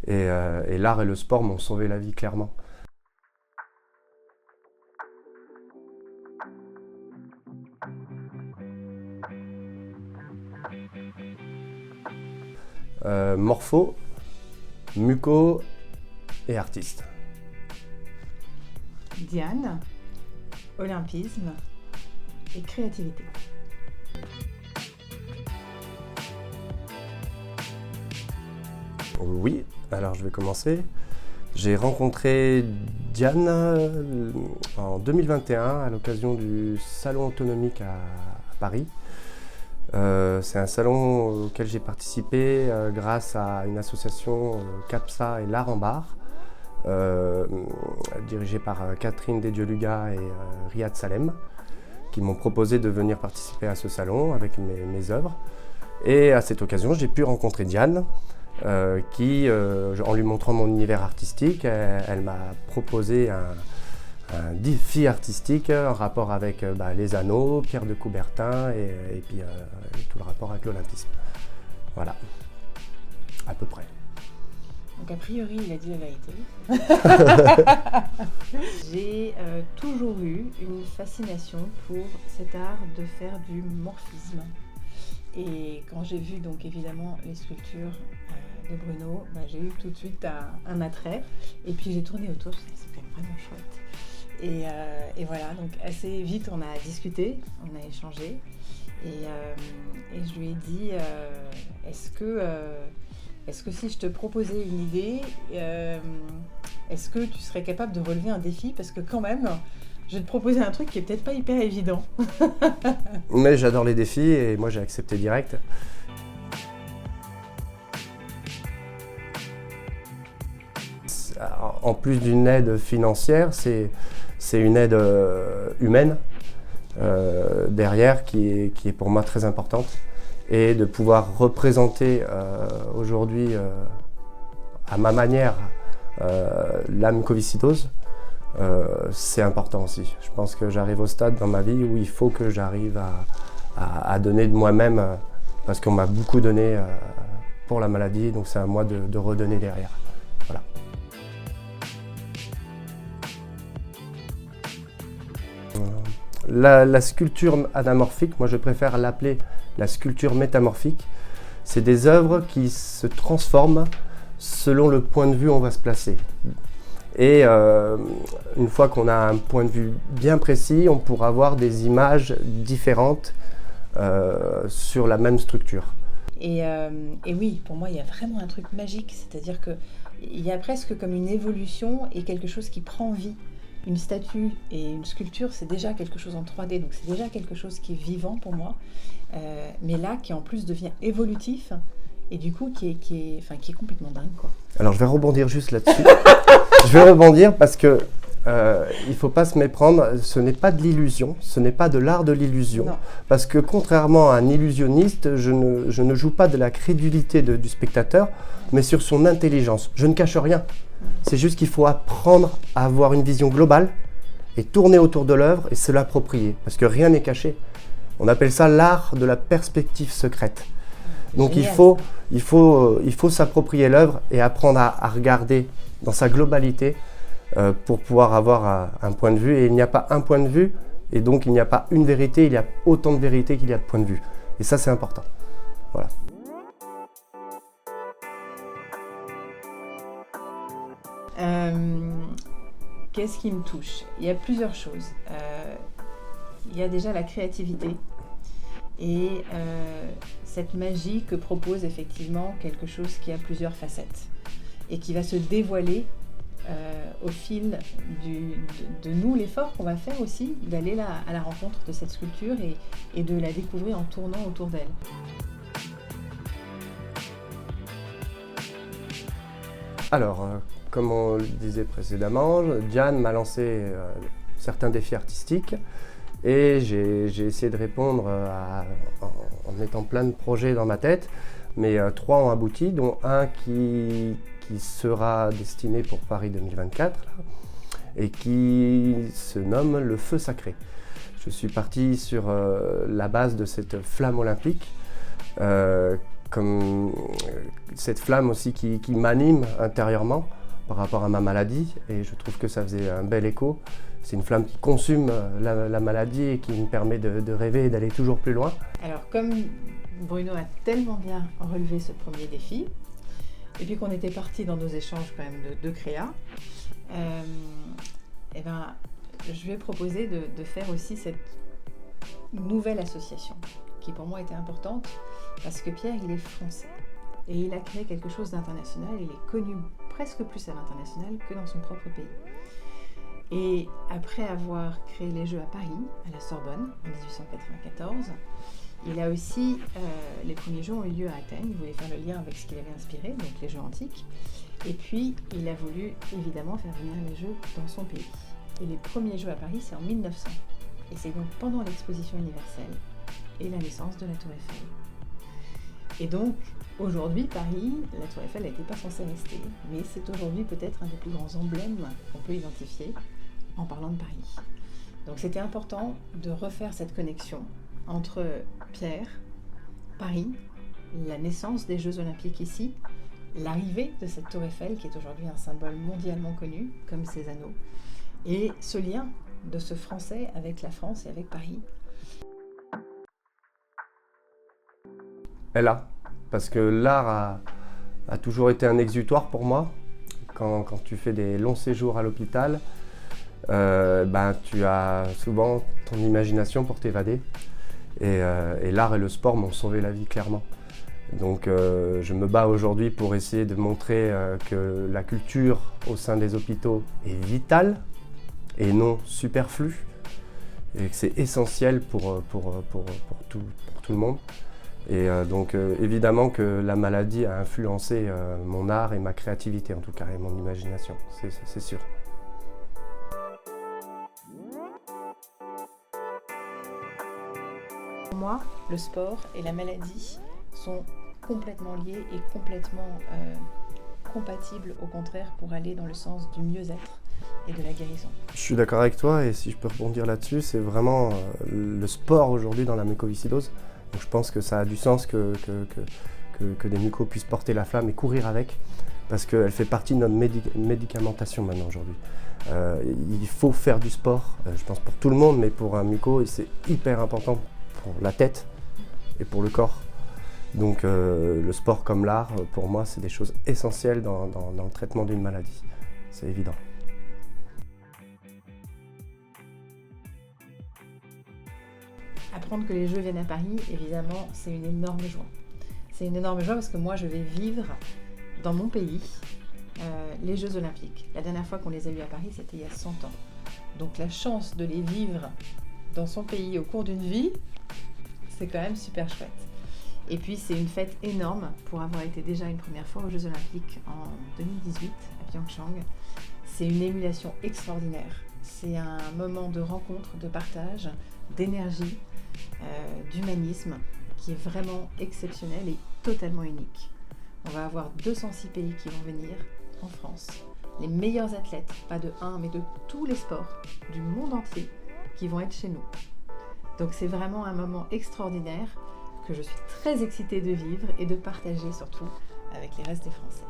Et l'art et le sport m'ont sauvé la vie, clairement. Morpho, muco et artiste. Diane, olympisme et créativité. Oui, alors je vais commencer. J'ai rencontré Diane en 2021 à l'occasion du Salon autonomique à Paris. C'est un salon auquel j'ai participé grâce à une association CAPSA et l'Art en Bar, dirigée par Catherine Desdieux-Lugat et Riyad Salem, qui m'ont proposé de venir participer à ce salon avec mes œuvres. Et à cette occasion, j'ai pu rencontrer Diane, qui, en lui montrant mon univers artistique, elle m'a proposé un défi artistique en rapport avec les anneaux, Pierre de Coubertin et puis tout le rapport avec l'olympisme. Voilà, à peu près. Donc a priori, il a dit la vérité. J'ai toujours eu une fascination pour cet art de faire du morphisme. Et quand j'ai vu donc évidemment les sculptures de Bruno, j'ai eu tout de suite un attrait. Et puis j'ai tourné autour, je me suis dit, c'est quand même vraiment chouette. Et voilà, donc assez vite on a discuté, on a échangé. Et je lui ai dit, est-ce que si je te proposais une idée, est-ce que tu serais capable de relever un défi? Parce que quand même, je vais te proposer un truc qui est peut-être pas hyper évident. Mais j'adore les défis et moi j'ai accepté direct. En plus d'une aide financière, c'est une aide humaine derrière qui est pour moi très importante. Et de pouvoir représenter aujourd'hui à ma manière la mucoviscidose, c'est important aussi. Je pense que j'arrive au stade dans ma vie où il faut que j'arrive à donner de moi-même parce qu'on m'a beaucoup donné pour la maladie, donc c'est à moi de redonner derrière. Voilà. La sculpture anamorphique, moi je préfère l'appeler la sculpture métamorphique. C'est des œuvres qui se transforment selon le point de vue où on va se placer. Et une fois qu'on a un point de vue bien précis, on pourra avoir des images différentes sur la même structure. Et oui, pour moi, il y a vraiment un truc magique, c'est-à-dire qu'il y a presque comme une évolution et quelque chose qui prend vie. Une statue et une sculpture, c'est déjà quelque chose en 3D, donc c'est déjà quelque chose qui est vivant pour moi, mais là, qui en plus devient évolutif, et du coup, qui est complètement dingue, quoi. Alors, je vais rebondir juste là-dessus. Je vais rebondir parce que il ne faut pas se méprendre, ce n'est pas de l'illusion, ce n'est pas de l'art de l'illusion. Non. Parce que contrairement à un illusionniste, je ne joue pas de la crédulité du spectateur, mais sur son intelligence. Je ne cache rien. C'est juste qu'il faut apprendre à avoir une vision globale et tourner autour de l'œuvre et se l'approprier. Parce que rien n'est caché. On appelle ça l'art de la perspective secrète. Donc il faut s'approprier l'œuvre et apprendre à regarder dans sa globalité pour pouvoir avoir un point de vue. Et il n'y a pas un point de vue, et donc il n'y a pas une vérité, il y a autant de vérités qu'il y a de points de vue. Et ça, c'est important. Voilà. Qu'est-ce qui me touche? Il y a plusieurs choses. Il y a déjà la créativité et cette magie que propose effectivement quelque chose qui a plusieurs facettes et qui va se dévoiler au fil de nous, l'effort qu'on va faire aussi d'aller à la rencontre de cette sculpture et de la découvrir en tournant autour d'elle. Alors, comme on le disait précédemment, Diane m'a lancé certains défis artistiques et j'ai essayé de répondre en mettant plein de projets dans ma tête, mais 3 ont abouti, dont un qui sera destiné pour Paris 2024 là, et qui se nomme le feu sacré. Je suis parti sur la base de cette flamme olympique cette flamme aussi qui m'anime intérieurement par rapport à ma maladie, et je trouve que ça faisait un bel écho. C'est une flamme qui consume la maladie et qui me permet de rêver et d'aller toujours plus loin. Alors comme Bruno a tellement bien relevé ce premier défi, et puis qu'on était parti dans nos échanges quand même de créa, et ben, je vais proposer de faire aussi cette nouvelle association qui pour moi était importante parce que Pierre il est français et il a créé quelque chose d'international, il est connu presque plus à l'international que dans son propre pays. Et après avoir créé les Jeux à Paris, à la Sorbonne, en 1894, il a aussi, les premiers Jeux ont eu lieu à Athènes, il voulait faire le lien avec ce qu'il avait inspiré, donc les Jeux antiques, et puis il a voulu évidemment faire venir les Jeux dans son pays. Et les premiers Jeux à Paris, c'est en 1900, et c'est donc pendant l'exposition universelle et la naissance de la Tour Eiffel. Et donc, aujourd'hui, Paris, la Tour Eiffel n'était pas censée rester, mais c'est aujourd'hui peut-être un des plus grands emblèmes qu'on peut identifier en parlant de Paris. Donc c'était important de refaire cette connexion entre Pierre, Paris, la naissance des Jeux Olympiques ici, l'arrivée de cette Tour Eiffel qui est aujourd'hui un symbole mondialement connu comme ses anneaux, et ce lien de ce Français avec la France et avec Paris. Elle a, parce que l'art a toujours été un exutoire pour moi. Quand tu fais des longs séjours à l'hôpital, tu as souvent ton imagination pour t'évader. Et l'art et le sport m'ont sauvé la vie, clairement. Donc je me bats aujourd'hui pour essayer de montrer que la culture au sein des hôpitaux est vitale et non superflue. Et que c'est essentiel pour tout le monde. Et donc évidemment que la maladie a influencé mon art et ma créativité en tout cas, et mon imagination, c'est sûr. Pour moi, le sport et la maladie sont complètement liés et complètement compatibles au contraire pour aller dans le sens du mieux-être et de la guérison. Je suis d'accord avec toi, et si je peux rebondir là-dessus, c'est vraiment le sport aujourd'hui dans la mucoviscidose. Donc je pense que ça a du sens que des mucos puissent porter la flamme et courir avec, parce qu'elle fait partie de notre médicamentation maintenant aujourd'hui. Il faut faire du sport, je pense pour tout le monde, mais pour un muco, c'est hyper important pour la tête et pour le corps. Donc le sport comme l'art, pour moi, c'est des choses essentielles dans le traitement d'une maladie. C'est évident. Apprendre que les Jeux viennent à Paris, évidemment, c'est une énorme joie. C'est une énorme joie parce que moi, je vais vivre dans mon pays les Jeux Olympiques. La dernière fois qu'on les a eus à Paris, c'était il y a 100 ans. Donc la chance de les vivre dans son pays au cours d'une vie, c'est quand même super chouette. Et puis c'est une fête énorme pour avoir été déjà une première fois aux Jeux Olympiques en 2018 à Pyeongchang. C'est une émulation extraordinaire. C'est un moment de rencontre, de partage, d'énergie, d'humanisme qui est vraiment exceptionnel et totalement unique. On va avoir 206 pays qui vont venir en France. Les meilleurs athlètes, pas de un, mais de tous les sports du monde entier qui vont être chez nous. Donc c'est vraiment un moment extraordinaire que je suis très excitée de vivre et de partager surtout avec les restes des Français.